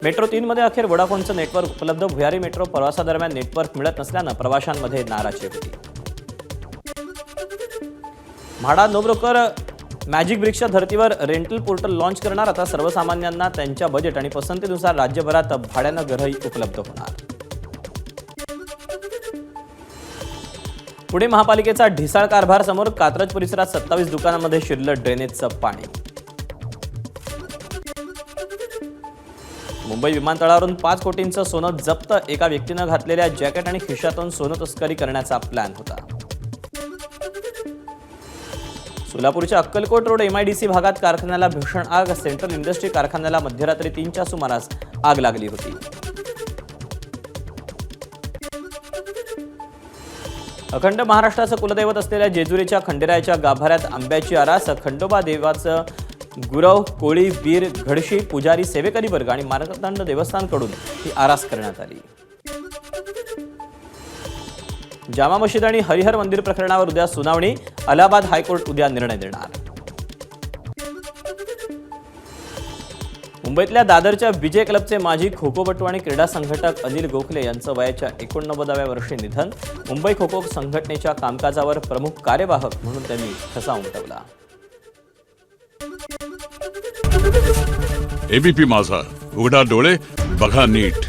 Metro 3 मध्ये अखेर वोडाफोनचं network उपलब्ध. भुयारी मेट्रो प्रवासादरम्यान नेटवर्क मिळत नसल्यानं प्रवाशांमध्ये नाराजी होती. म्हाडा नो ब्रोकर मॅजिक ब्रिक्सच्या धर्तीवर रेंटल पोर्टल लॉन्च करणार. आता सर्वसामान्यांना त्यांच्या बजेट आणि पसंतीनुसार राज्यभरात भाड्यानं घरही उपलब्ध होणार. पुणे महापालिकेचा ढिसाळ कारभार समोर. कात्रज परिसरात 27 दुकानांमध्ये शिरलं ड्रेनेजचं पाणी. मुंबई विमानतळावरून 5 कोटींचं सोनं जप्त. एका व्यक्तीनं घातलेल्या जॅकेट आणि खिशातून सोनं तस्करी करण्याचा प्लॅन होता. सोलापूरच्या अक्कलकोट रोड MIDC भागात कारखान्याला भीषण आग. सेंट्रल इंडस्ट्री कारखान्याला मध्यरात्री 3च्या सुमारास आग लागली होती. अखंड महाराष्ट्राचं कुलदैवत असलेल्या जेजुरीच्या खंडेरायाच्या गाभाऱ्यात आंब्याची आरास. खंडोबा देवाचं गुरव, कोळी, वीर, घडशी, पुजारी, सेवेकरी वर्ग आणि मार्तंड देवस्थानकडून ही आरास करण्यात आली. जामा मशीद आणि हरिहर मंदिर प्रकरणावर उद्या सुनावणी. अलाहाबाद हायकोर्ट उद्या निर्णय देणार. मुंबईतल्या दादरच्या विजय क्लबचे माजी खोखोपटू आणि क्रीडा संघटक अनिल गोखले यांचं वयाच्या 89व्या वर्षी निधन. मुंबई खोखो संघटनेच्या कामकाजावर प्रमुख कार्यवाहक म्हणून त्यांनी ठसा उमटवला. ABP माझा, उघडा डोळे बघा नीट.